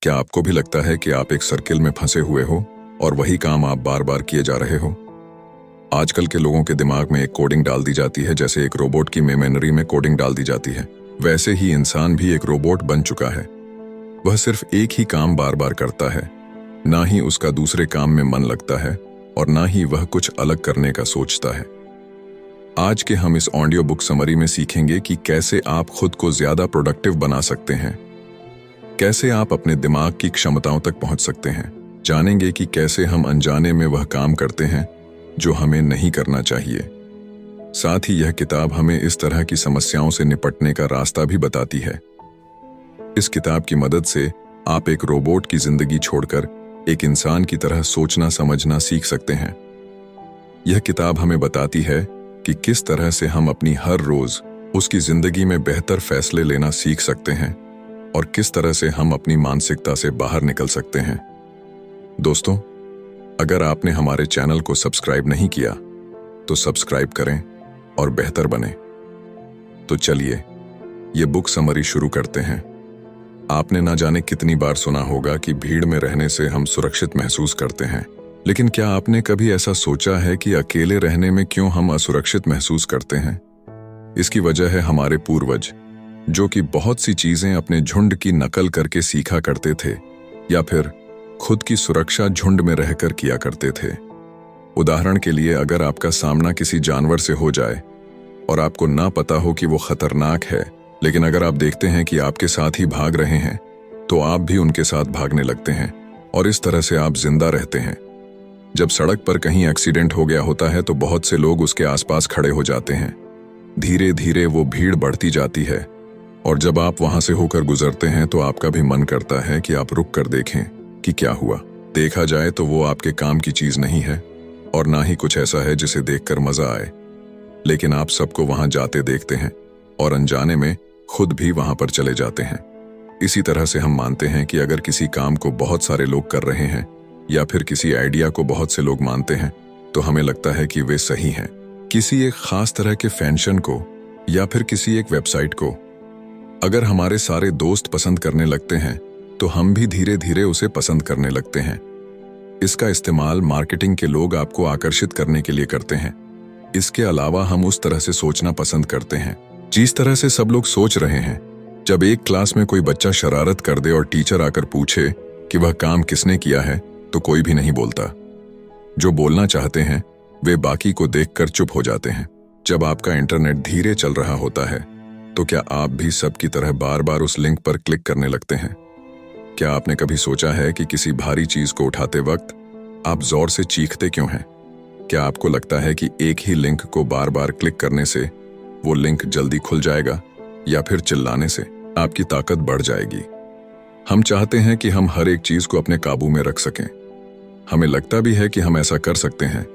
क्या आपको भी लगता है कि आप एक सर्किल में फंसे हुए हो और वही काम आप बार बार किए जा रहे हो? आजकल के लोगों के दिमाग में एक कोडिंग डाल दी जाती है, जैसे एक रोबोट की मेमोरी में कोडिंग डाल दी जाती है। वैसे ही इंसान भी एक रोबोट बन चुका है। वह सिर्फ एक ही काम बार बार करता है, ना ही उसका दूसरे काम में मन लगता है और ना ही वह कुछ अलग करने का सोचता है। आज के हम इस ऑडियो बुक समरी में सीखेंगे कि कैसे आप खुद को ज्यादा प्रोडक्टिव बना सकते हैं, कैसे आप अपने दिमाग की क्षमताओं तक पहुंच सकते हैं। जानेंगे कि कैसे हम अनजाने में वह काम करते हैं जो हमें नहीं करना चाहिए। साथ ही यह किताब हमें इस तरह की समस्याओं से निपटने का रास्ता भी बताती है। इस किताब की मदद से आप एक रोबोट की जिंदगी छोड़कर एक इंसान की तरह सोचना समझना सीख सकते हैं। यह किताब हमें बताती है कि किस तरह से हम अपनी हर रोज उसकी जिंदगी में बेहतर फैसले लेना सीख सकते हैं और किस तरह से हम अपनी मानसिकता से बाहर निकल सकते हैं। दोस्तों, अगर आपने हमारे चैनल को सब्सक्राइब नहीं किया तो सब्सक्राइब करें और बेहतर बने। तो चलिए ये बुक समरी शुरू करते हैं। आपने ना जाने कितनी बार सुना होगा कि भीड़ में रहने से हम सुरक्षित महसूस करते हैं, लेकिन क्या आपने कभी ऐसा सोचा है कि अकेले रहने में क्यों हम असुरक्षित महसूस करते हैं? इसकी वजह है हमारे पूर्वज, जो कि बहुत सी चीजें अपने झुंड की नकल करके सीखा करते थे या फिर खुद की सुरक्षा झुंड में रहकर किया करते थे। उदाहरण के लिए, अगर आपका सामना किसी जानवर से हो जाए और आपको ना पता हो कि वो खतरनाक है, लेकिन अगर आप देखते हैं कि आपके साथ ही भाग रहे हैं तो आप भी उनके साथ भागने लगते हैं और इस तरह से आप जिंदा रहते हैं। जब सड़क पर कहीं एक्सीडेंट हो गया होता है तो बहुत से लोग उसके आसपास खड़े हो जाते हैं। धीरे धीरे वो भीड़ बढ़ती जाती है और जब आप वहां से होकर गुजरते हैं तो आपका भी मन करता है कि आप रुक कर देखें कि क्या हुआ। देखा जाए तो वो आपके काम की चीज नहीं है और ना ही कुछ ऐसा है जिसे देखकर मजा आए, लेकिन आप सबको वहां जाते देखते हैं और अनजाने में खुद भी वहां पर चले जाते हैं। इसी तरह से हम मानते हैं कि अगर किसी काम को बहुत सारे लोग कर रहे हैं या फिर किसी आइडिया को बहुत से लोग मानते हैं तो हमें लगता है कि वे सही हैं। किसी एक खास तरह के फैशन को या फिर किसी एक वेबसाइट को अगर हमारे सारे दोस्त पसंद करने लगते हैं तो हम भी धीरे धीरे उसे पसंद करने लगते हैं। इसका इस्तेमाल मार्केटिंग के लोग आपको आकर्षित करने के लिए करते हैं। इसके अलावा हम उस तरह से सोचना पसंद करते हैं जिस तरह से सब लोग सोच रहे हैं। जब एक क्लास में कोई बच्चा शरारत कर दे और टीचर आकर पूछे कि वह काम किसने किया है तो कोई भी नहीं बोलता। जो बोलना चाहते हैं वे बाकी को देखकर चुप हो जाते हैं। जब आपका इंटरनेट धीरे चल रहा होता है तो क्या आप भी सबकी तरह बार बार उस लिंक पर क्लिक करने लगते हैं? क्या आपने कभी सोचा है कि किसी भारी चीज को उठाते वक्त आप जोर से चीखते क्यों हैं? क्या आपको लगता है कि एक ही लिंक को बार बार क्लिक करने से वो लिंक जल्दी खुल जाएगा या फिर चिल्लाने से आपकी ताकत बढ़ जाएगी? हम चाहते हैं कि हम हर एक चीज को अपने काबू में रख सकें। हमें लगता भी है कि हम ऐसा कर सकते हैं,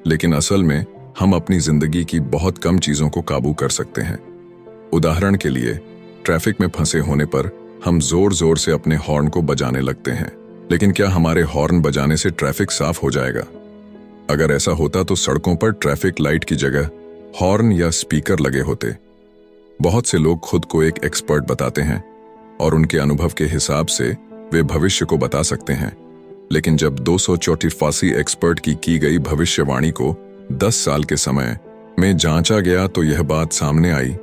लेकिन असल में हम अपनी जिंदगी की बहुत कम चीजों को काबू कर सकते हैं। उदाहरण के लिए, ट्रैफिक में फंसे होने पर हम जोर जोर से अपने हॉर्न को बजाने लगते हैं, लेकिन क्या हमारे हॉर्न बजाने से ट्रैफिक साफ हो जाएगा? अगर ऐसा होता तो सड़कों पर ट्रैफिक लाइट की जगह हॉर्न या स्पीकर लगे होते। बहुत से लोग खुद को एक एक्सपर्ट बताते हैं और उनके अनुभव के हिसाब से वे भविष्य को बता सकते हैं, लेकिन जब 244 एक्सपर्ट की गई भविष्यवाणी को 10 साल के समय में जांचा गया तो यह बात सामने आई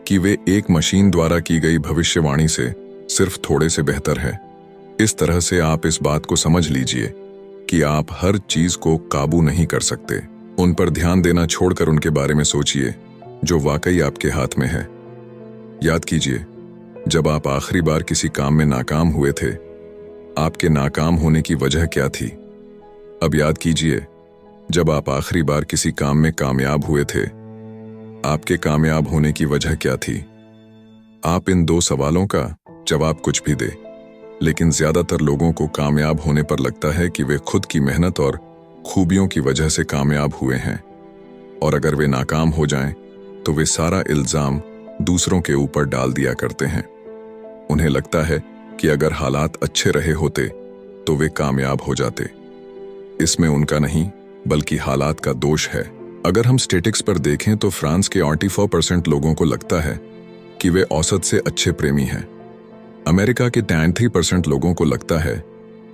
कि वे एक मशीन द्वारा की गई भविष्यवाणी से सिर्फ थोड़े से बेहतर है। इस तरह से आप इस बात को समझ लीजिए कि आप हर चीज को काबू नहीं कर सकते। उन पर ध्यान देना छोड़कर उनके बारे में सोचिए जो वाकई आपके हाथ में है। याद कीजिए, जब आप आखिरी बार किसी काम में नाकाम हुए थे, आपके नाकाम होने की वजह क्या थी? अब याद कीजिए, जब आप आखिरी बार किसी काम में कामयाब हुए थे, आपके कामयाब होने की वजह क्या थी? आप इन 2 सवालों का जवाब कुछ भी दे, लेकिन ज्यादातर लोगों को कामयाब होने पर लगता है कि वे खुद की मेहनत और खूबियों की वजह से कामयाब हुए हैं, और अगर वे नाकाम हो जाएं, तो वे सारा इल्जाम दूसरों के ऊपर डाल दिया करते हैं। उन्हें लगता है कि अगर हालात अच्छे रहे होते तो वे कामयाब हो जाते। इसमें उनका नहीं बल्कि हालात का दोष है। अगर हम स्टेटिक्स पर देखें तो फ्रांस के 84% लोगों को लगता है कि वे औसत से अच्छे प्रेमी हैं। अमेरिका के 93% लोगों को लगता है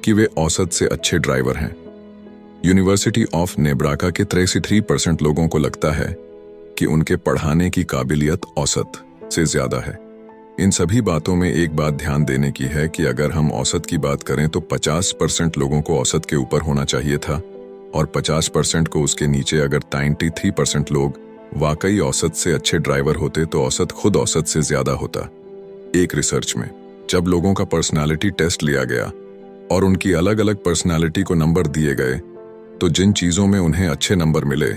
कि वे औसत से अच्छे ड्राइवर हैं। यूनिवर्सिटी ऑफ नेब्राका के 63% लोगों को लगता है कि उनके पढ़ाने की काबिलियत औसत से ज्यादा है। इन सभी बातों में एक बात ध्यान देने की है कि अगर हम औसत की बात करें तो 50% लोगों को औसत के ऊपर होना चाहिए था और 50% को उसके नीचे। अगर 93% लोग वाकई औसत से अच्छे ड्राइवर होते तो औसत खुद औसत से ज्यादा होता। एक रिसर्च में जब लोगों का पर्सनालिटी टेस्ट लिया गया और उनकी अलग अलग पर्सनालिटी को नंबर दिए गए तो जिन चीजों में उन्हें अच्छे नंबर मिले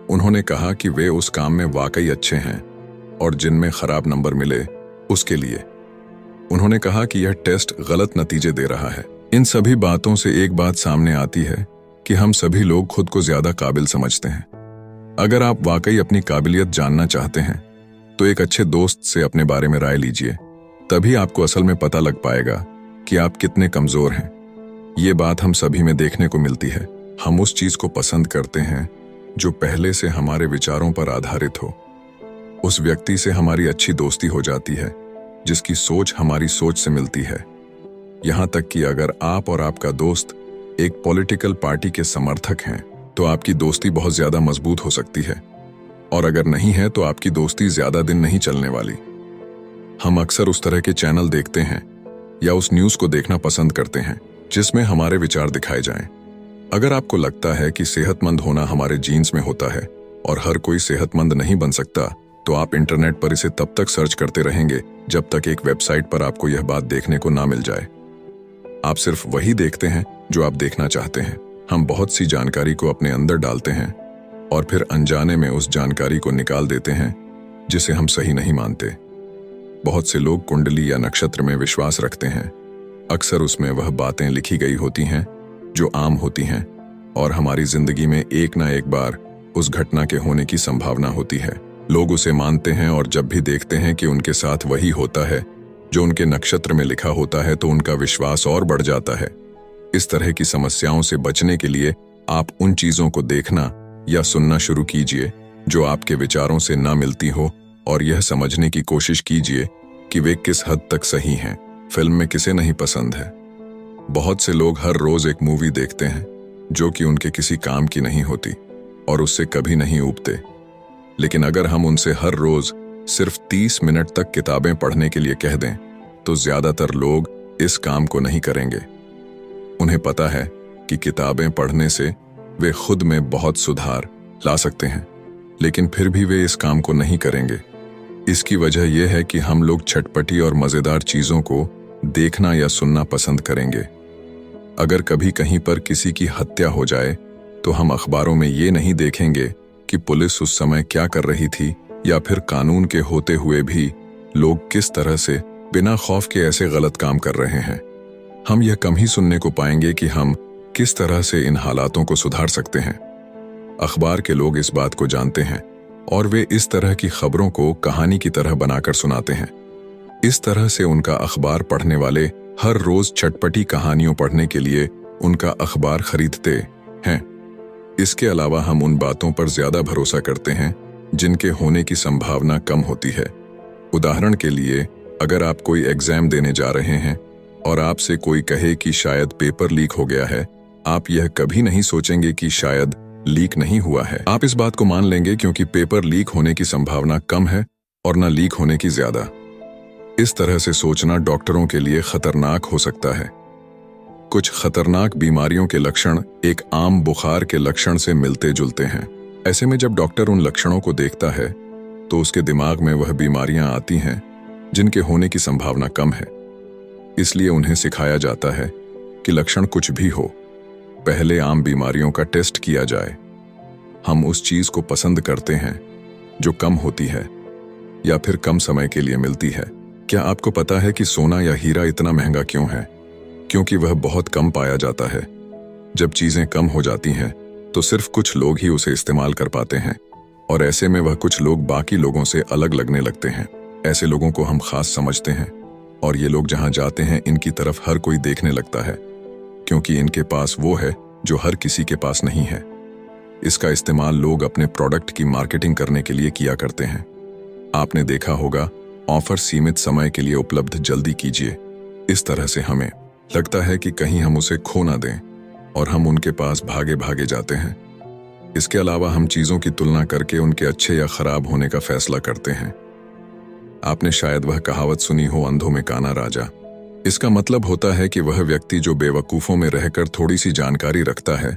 उन्होंने कहा कि वे उस काम में वाकई अच्छे हैं, और जिनमें खराब नंबर मिले उसके लिए उन्होंने कहा कि यह टेस्ट गलत नतीजे दे रहा है। इन सभी बातों से एक बात सामने आती है कि हम सभी लोग खुद को ज्यादा काबिल समझते हैं। अगर आप वाकई अपनी काबिलियत जानना चाहते हैं तो एक अच्छे दोस्त से अपने बारे में राय लीजिए, तभी आपको असल में पता लग पाएगा कि आप कितने कमजोर हैं। ये बात हम सभी में देखने को मिलती है। हम उस चीज को पसंद करते हैं जो पहले से हमारे विचारों पर आधारित हो। उस व्यक्ति से हमारी अच्छी दोस्ती हो जाती है जिसकी सोच हमारी सोच से मिलती है। यहां तक कि अगर आप और आपका दोस्त एक पॉलिटिकल पार्टी के समर्थक हैं तो आपकी दोस्ती बहुत ज्यादा मजबूत हो सकती है, और अगर नहीं है तो आपकी दोस्ती ज्यादा दिन नहीं चलने वाली। हम अक्सर उस तरह के चैनल देखते हैं या उस न्यूज को देखना पसंद करते हैं जिसमें हमारे विचार दिखाए जाएं। अगर आपको लगता है कि सेहतमंद होना हमारे जीन्स में होता है और हर कोई सेहतमंद नहीं बन सकता, तो आप इंटरनेट पर इसे तब तक सर्च करते रहेंगे जब तक एक वेबसाइट पर आपको यह बात देखने को ना मिल जाए। आप सिर्फ वही देखते हैं जो आप देखना चाहते हैं। हम बहुत सी जानकारी को अपने अंदर डालते हैं और फिर अनजाने में उस जानकारी को निकाल देते हैं जिसे हम सही नहीं मानते। बहुत से लोग कुंडली या नक्षत्र में विश्वास रखते हैं। अक्सर उसमें वह बातें लिखी गई होती हैं जो आम होती हैं, और हमारी जिंदगी में एक ना एक बार उस घटना के होने की संभावना होती है। लोग उसे मानते हैं और जब भी देखते हैं कि उनके साथ वही होता है जो उनके नक्षत्र में लिखा होता है तो उनका विश्वास और बढ़ जाता है। इस तरह की समस्याओं से बचने के लिए आप उन चीजों को देखना या सुनना शुरू कीजिए जो आपके विचारों से ना मिलती हो, और यह समझने की कोशिश कीजिए कि वे किस हद तक सही हैं। फिल्म में किसे नहीं पसंद है? बहुत से लोग हर रोज एक मूवी देखते हैं जो कि उनके किसी काम की नहीं होती और उससे कभी नहीं ऊबते। लेकिन अगर हम उनसे हर रोज सिर्फ 30 मिनट तक किताबें पढ़ने के लिए कह दें तो ज्यादातर लोग इस काम को नहीं करेंगे। उन्हें पता है कि किताबें पढ़ने से वे खुद में बहुत सुधार ला सकते हैं, लेकिन फिर भी वे इस काम को नहीं करेंगे। इसकी वजह यह है कि हम लोग चटपटी और मजेदार चीजों को देखना या सुनना पसंद करेंगे। अगर कभी कहीं पर किसी की हत्या हो जाए तो हम अखबारों में ये नहीं देखेंगे कि पुलिस उस समय क्या कर रही थी, या फिर कानून के होते हुए भी लोग किस तरह से बिना खौफ के ऐसे गलत काम कर रहे हैं। हम यह कम ही सुनने को पाएंगे कि हम किस तरह से इन हालातों को सुधार सकते हैं। अखबार के लोग इस बात को जानते हैं और वे इस तरह की खबरों को कहानी की तरह बनाकर सुनाते हैं। इस तरह से उनका अखबार पढ़ने वाले हर रोज चटपटी कहानियों पढ़ने के लिए उनका अखबार खरीदते हैं। इसके अलावा हम उन बातों पर ज्यादा भरोसा करते हैं जिनके होने की संभावना कम होती है। उदाहरण के लिए, अगर आप कोई एग्जाम देने जा रहे हैं और आपसे कोई कहे कि शायद पेपर लीक हो गया है, आप यह कभी नहीं सोचेंगे कि शायद लीक नहीं हुआ है। आप इस बात को मान लेंगे क्योंकि पेपर लीक होने की संभावना कम है और न लीक होने की ज्यादा। इस तरह से सोचना डॉक्टरों के लिए खतरनाक हो सकता है। कुछ खतरनाक बीमारियों के लक्षण एक आम बुखार के लक्षण से मिलते जुलते हैं। ऐसे में जब डॉक्टर उन लक्षणों को देखता है तो उसके दिमाग में वह बीमारियां आती हैं जिनके होने की संभावना कम है। इसलिए उन्हें सिखाया जाता है कि लक्षण कुछ भी हो, पहले आम बीमारियों का टेस्ट किया जाए। हम उस चीज को पसंद करते हैं जो कम होती है या फिर कम समय के लिए मिलती है। क्या आपको पता है कि सोना या हीरा इतना महंगा क्यों है? क्योंकि वह बहुत कम पाया जाता है। जब चीजें कम हो जाती हैं तो सिर्फ कुछ लोग ही उसे इस्तेमाल कर पाते हैं, और ऐसे में वह कुछ लोग बाकी लोगों से अलग लगने लगते हैं। ऐसे लोगों को हम खास समझते हैं, और ये लोग जहां जाते हैं इनकी तरफ हर कोई देखने लगता है, क्योंकि इनके पास वो है जो हर किसी के पास नहीं है। इसका इस्तेमाल लोग अपने प्रोडक्ट की मार्केटिंग करने के लिए किया करते हैं। आपने देखा होगा ऑफर सीमित समय के लिए उपलब्ध, जल्दी कीजिए। इस तरह से हमें लगता है कि कहीं हम उसे खो ना दें और हम उनके पास भागे भागे जाते हैं। इसके अलावा हम चीजों की तुलना करके उनके अच्छे या खराब होने का फैसला करते हैं। आपने शायद वह कहावत सुनी हो, अंधों में काना राजा। इसका मतलब होता है कि वह व्यक्ति जो बेवकूफों में रहकर थोड़ी सी जानकारी रखता है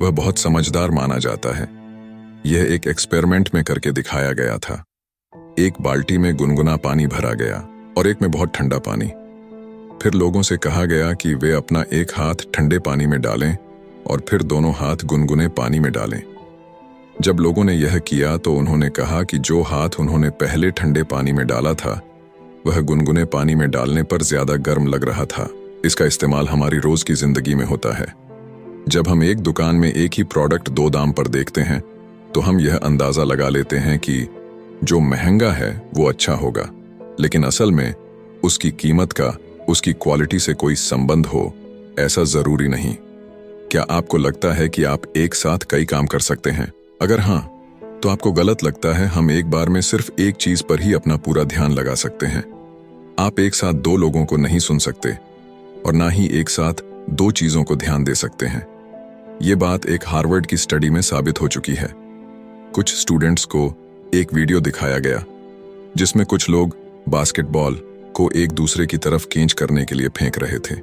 वह बहुत समझदार माना जाता है। यह एक एक्सपेरिमेंट में करके दिखाया गया था। एक बाल्टी में गुनगुना पानी भरा गया और एक में बहुत ठंडा पानी। फिर लोगों से कहा गया कि वे अपना एक हाथ ठंडे पानी में डालें और फिर दोनों हाथ गुनगुने पानी में डालें। जब लोगों ने यह किया तो उन्होंने कहा कि जो हाथ उन्होंने पहले ठंडे पानी में डाला था वह गुनगुने पानी में डालने पर ज्यादा गर्म लग रहा था। इसका इस्तेमाल हमारी रोज की जिंदगी में होता है। जब हम एक दुकान में एक ही प्रोडक्ट दो दाम पर देखते हैं तो हम यह अंदाजा लगा लेते हैं कि जो महंगा है वो अच्छा होगा, लेकिन असल में उसकी कीमत का उसकी क्वालिटी से कोई संबंध हो ऐसा जरूरी नहीं। क्या आपको लगता है कि आप एक साथ कई काम कर सकते हैं? अगर हाँ, तो आपको गलत लगता है। हम एक बार में सिर्फ एक चीज पर ही अपना पूरा ध्यान लगा सकते हैं। आप एक साथ दो लोगों को नहीं सुन सकते और ना ही एक साथ दो चीजों को ध्यान दे सकते हैं। ये बात एक हार्वर्ड की स्टडी में साबित हो चुकी है। कुछ स्टूडेंट्स को एक वीडियो दिखाया गया जिसमें कुछ लोग बास्केटबॉल को एक दूसरे की तरफ केंच करने के लिए फेंक रहे थे।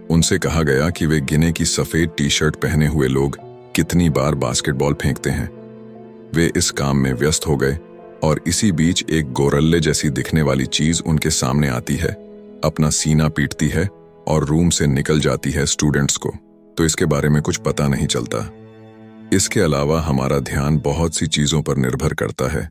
उनसे कहा गया कि वे गिने की सफेद टी शर्ट पहने हुए लोग कितनी बार बास्केटबॉल फेंकते हैं। वे इस काम में व्यस्त हो गए और इसी बीच एक गोरल्ले जैसी दिखने वाली चीज उनके सामने आती है, अपना सीना पीटती है और रूम से निकल जाती है। स्टूडेंट्स को तो इसके बारे में कुछ पता नहीं चलता। इसके अलावा हमारा ध्यान बहुत सी चीजों पर निर्भर करता है।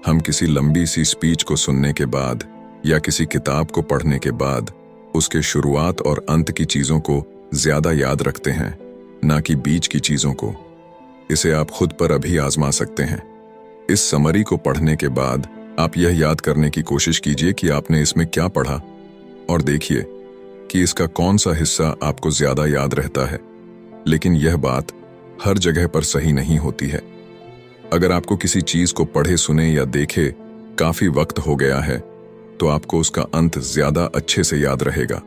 हम किसी लंबी सी स्पीच को सुनने के बाद या किसी किताब को पढ़ने के बाद उसके शुरुआत और अंत की चीजों को ज्यादा याद रखते हैं, ना कि बीच की चीजों को। इसे आप खुद पर अभी आजमा सकते हैं। इस समरी को पढ़ने के बाद आप यह याद करने की कोशिश कीजिए कि आपने इसमें क्या पढ़ा और देखिए कि इसका कौन सा हिस्सा आपको ज्यादा याद रहता है। लेकिन यह बात हर जगह पर सही नहीं होती है। अगर आपको किसी चीज को पढ़े, सुने या देखे काफी वक्त हो गया है तो आपको उसका अंत ज्यादा अच्छे से याद रहेगा।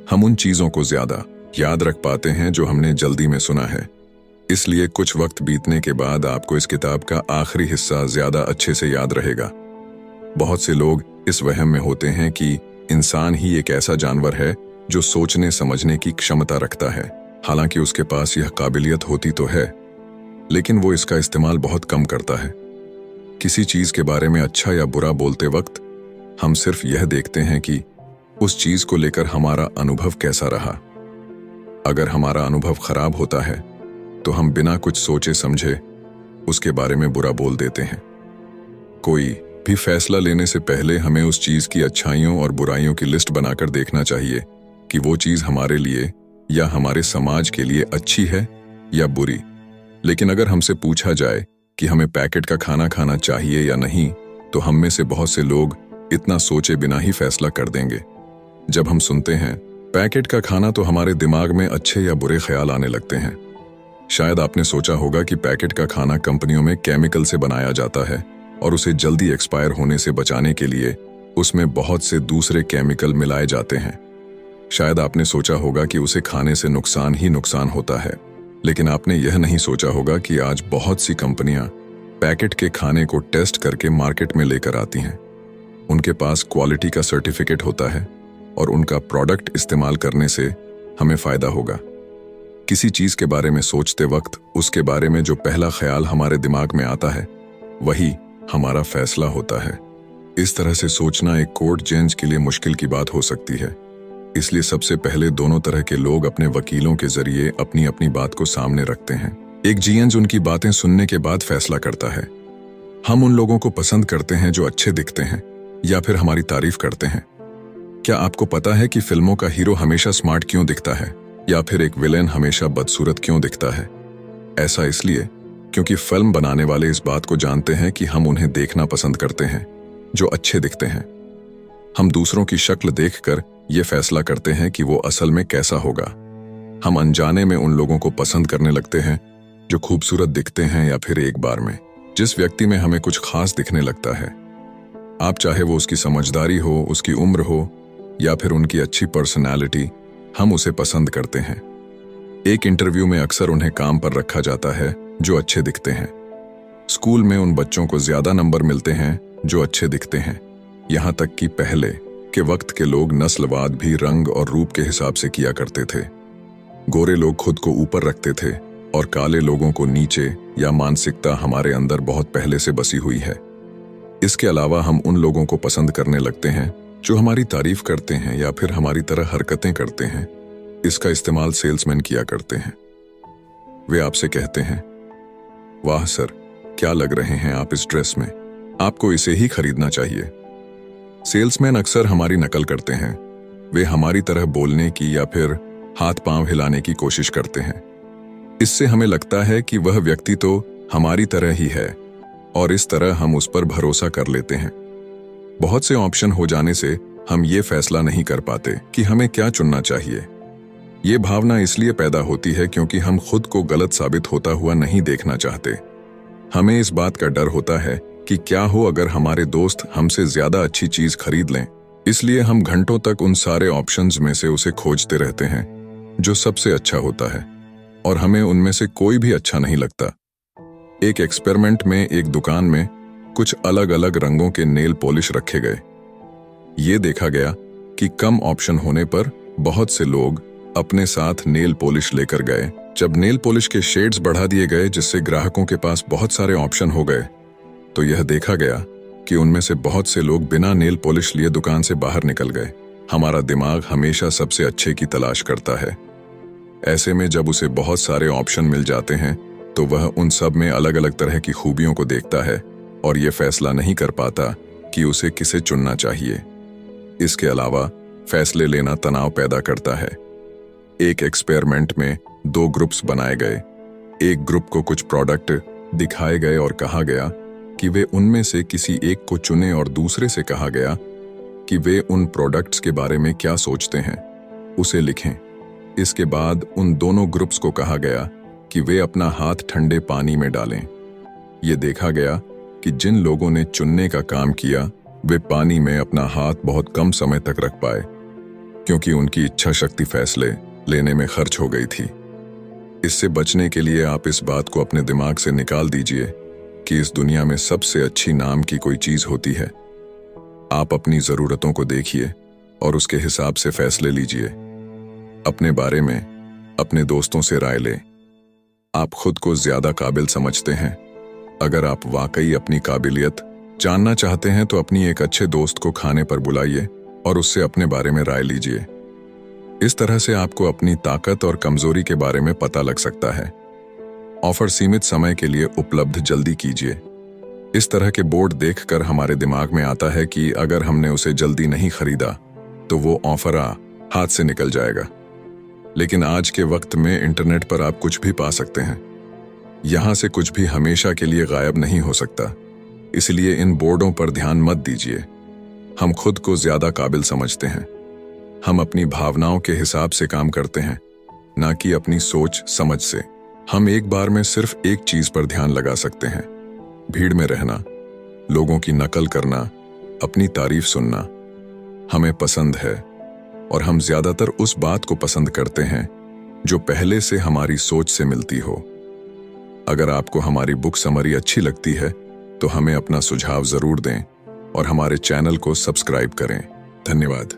हम उन चीजों को ज्यादा याद रख पाते हैं जो हमने जल्दी में सुना है। इसलिए कुछ वक्त बीतने के बाद आपको इस किताब का आखिरी हिस्सा ज्यादा अच्छे से याद रहेगा। बहुत से लोग इस वहम में होते हैं कि इंसान ही एक ऐसा जानवर है जो सोचने समझने की क्षमता रखता है। हालांकि उसके पास यह काबिलियत होती तो है, लेकिन वो इसका इस्तेमाल बहुत कम करता है। किसी चीज के बारे में अच्छा या बुरा बोलते वक्त हम सिर्फ यह देखते हैं कि उस चीज को लेकर हमारा अनुभव कैसा रहा। अगर हमारा अनुभव खराब होता है तो हम बिना कुछ सोचे समझे उसके बारे में बुरा बोल देते हैं। कोई भी फैसला लेने से पहले हमें उस चीज की अच्छाइयों और बुराइयों की लिस्ट बनाकर देखना चाहिए कि वो चीज हमारे लिए या हमारे समाज के लिए अच्छी है या बुरी। लेकिन अगर हमसे पूछा जाए कि हमें पैकेट का खाना खाना चाहिए या नहीं, तो हम में से बहुत से लोग इतना सोचे बिना ही फैसला कर देंगे। जब हम सुनते हैं पैकेट का खाना तो हमारे दिमाग में अच्छे या बुरे ख्याल आने लगते हैं। शायद आपने सोचा होगा कि पैकेट का खाना कंपनियों में केमिकल से बनाया जाता है और उसे जल्दी एक्सपायर होने से बचाने के लिए उसमें बहुत से दूसरे केमिकल मिलाए जाते हैं। शायद आपने सोचा होगा कि उसे खाने से नुकसान ही नुकसान होता है, लेकिन आपने यह नहीं सोचा होगा कि आज बहुत सी कंपनियां पैकेट के खाने को टेस्ट करके मार्केट में लेकर आती हैं। उनके पास क्वालिटी का सर्टिफिकेट होता है और उनका प्रोडक्ट इस्तेमाल करने से हमें फायदा होगा। किसी चीज के बारे में सोचते वक्त उसके बारे में जो पहला ख्याल हमारे दिमाग में आता है वही हमारा फैसला होता है। इस तरह से सोचना एक कोर्ट जज के लिए मुश्किल की बात हो सकती है। इसलिए सबसे पहले दोनों तरह के लोग अपने वकीलों के जरिए अपनी अपनी बात को सामने रखते हैं। एक जज उनकी बातें सुनने के बाद फैसला करता है। हम उन लोगों को पसंद करते हैं जो अच्छे दिखते हैं या फिर हमारी तारीफ करते हैं। क्या आपको पता है कि फिल्मों का हीरो हमेशा स्मार्ट क्यों दिखता है या फिर एक विलेन हमेशा बदसूरत क्यों दिखता है? ऐसा इसलिए क्योंकि फिल्म बनाने वाले इस बात को जानते हैं कि हम उन्हें देखना पसंद करते हैं जो अच्छे दिखते हैं। हम दूसरों की शक्ल देखकर यह फैसला करते हैं कि वो असल में कैसा होगा। हम अनजाने में उन लोगों को पसंद करने लगते हैं जो खूबसूरत दिखते हैं या फिर एक बार में जिस व्यक्ति में हमें कुछ खास दिखने लगता है। आप चाहे वो उसकी समझदारी हो, उसकी उम्र हो या फिर उनकी अच्छी पर्सनालिटी, हम उसे पसंद करते हैं। एक इंटरव्यू में अक्सर उन्हें काम पर रखा जाता है जो अच्छे दिखते हैं। स्कूल में उन बच्चों को ज्यादा नंबर मिलते हैं जो अच्छे दिखते हैं। यहाँ तक कि पहले के वक्त के लोग नस्लवाद भी रंग और रूप के हिसाब से किया करते थे। गोरे लोग खुद को ऊपर रखते थे और काले लोगों को नीचे, या मानसिकता हमारे अंदर बहुत पहले से बसी हुई है। इसके अलावा हम उन लोगों को पसंद करने लगते हैं जो हमारी तारीफ करते हैं या फिर हमारी तरह हरकतें करते हैं। इसका इस्तेमाल सेल्समैन किया करते हैं। वे आपसे कहते हैं, वाह सर, क्या लग रहे हैं आप इस ड्रेस में, आपको इसे ही खरीदना चाहिए। सेल्समैन अक्सर हमारी नकल करते हैं। वे हमारी तरह बोलने की या फिर हाथ पांव हिलाने की कोशिश करते हैं। इससे हमें लगता है कि वह व्यक्ति तो हमारी तरह ही है और इस तरह हम उस पर भरोसा कर लेते हैं। बहुत से ऑप्शन हो जाने से हम ये फैसला नहीं कर पाते कि हमें क्या चुनना चाहिए। ये भावना इसलिए पैदा होती है क्योंकि हम खुद को गलत साबित होता हुआ नहीं देखना चाहते। हमें इस बात का डर होता है कि क्या हो अगर हमारे दोस्त हमसे ज्यादा अच्छी चीज खरीद लें। इसलिए हम घंटों तक उन सारे ऑप्शंस में से उसे खोजते रहते हैं जो सबसे अच्छा होता है, और हमें उनमें से कोई भी अच्छा नहीं लगता। एक एक्सपेरिमेंट में एक दुकान में कुछ अलग अलग रंगों के नेल पॉलिश रखे गए। ये देखा गया कि कम ऑप्शन होने पर बहुत से लोग अपने साथ नेल पॉलिश लेकर गए। जब नेल पॉलिश के शेड्स बढ़ा दिए गए जिससे ग्राहकों के पास बहुत सारे ऑप्शन हो गए, तो यह देखा गया कि उनमें से बहुत से लोग बिना नेल पॉलिश लिए दुकान से बाहर निकल गए। हमारा दिमाग हमेशा सबसे अच्छे की तलाश करता है। ऐसे में जब उसे बहुत सारे ऑप्शन मिल जाते हैं तो वह उन सब में अलग अलग तरह की खूबियों को देखता है और यह फैसला नहीं कर पाता कि उसे किसे चुनना चाहिए। इसके अलावा फैसले लेना तनाव पैदा करता है। एक एक्सपेरिमेंट में 2 ग्रुप्स बनाए गए। एक ग्रुप को कुछ प्रोडक्ट दिखाए गए और कहा गया कि वे उनमें से किसी एक को चुनें, और दूसरे से कहा गया कि वे उन प्रोडक्ट्स के बारे में क्या सोचते हैं उसे लिखें। इसके बाद उन दोनों ग्रुप्स को कहा गया कि वे अपना हाथ ठंडे पानी में डालें। ये देखा गया कि जिन लोगों ने चुनने का काम किया वे पानी में अपना हाथ बहुत कम समय तक रख पाए, क्योंकि उनकी इच्छा शक्ति फैसले लेने में खर्च हो गई थी। इससे बचने के लिए आप इस बात को अपने दिमाग से निकाल दीजिए कि इस दुनिया में सबसे अच्छी नाम की कोई चीज होती है। आप अपनी जरूरतों को देखिए और उसके हिसाब से फैसले लीजिए। अपने बारे में अपने दोस्तों से राय लें। आप खुद को ज्यादा काबिल समझते हैं। अगर आप वाकई अपनी काबिलियत जानना चाहते हैं तो अपनी एक अच्छे दोस्त को खाने पर बुलाइए और उससे अपने बारे में राय लीजिए। इस तरह से आपको अपनी ताकत और कमजोरी के बारे में पता लग सकता है। ऑफर सीमित समय के लिए उपलब्ध, जल्दी कीजिए। इस तरह के बोर्ड देखकर हमारे दिमाग में आता है कि अगर हमने उसे जल्दी नहीं खरीदा तो वो ऑफर हाथ से निकल जाएगा। लेकिन आज के वक्त में इंटरनेट पर आप कुछ भी पा सकते हैं। यहां से कुछ भी हमेशा के लिए गायब नहीं हो सकता। इसलिए इन बोर्डों पर ध्यान मत दीजिए। हम खुद को ज्यादा काबिल समझते हैं। हम अपनी भावनाओं के हिसाब से काम करते हैं, ना कि अपनी सोच समझ से। हम एक बार में सिर्फ एक चीज पर ध्यान लगा सकते हैं। भीड़ में रहना, लोगों की नकल करना, अपनी तारीफ सुनना हमें पसंद है, और हम ज्यादातर उस बात को पसंद करते हैं जो पहले से हमारी सोच से मिलती हो। अगर आपको हमारी बुक समरी अच्छी लगती है तो हमें अपना सुझाव जरूर दें और हमारे चैनल को सब्सक्राइब करें। धन्यवाद।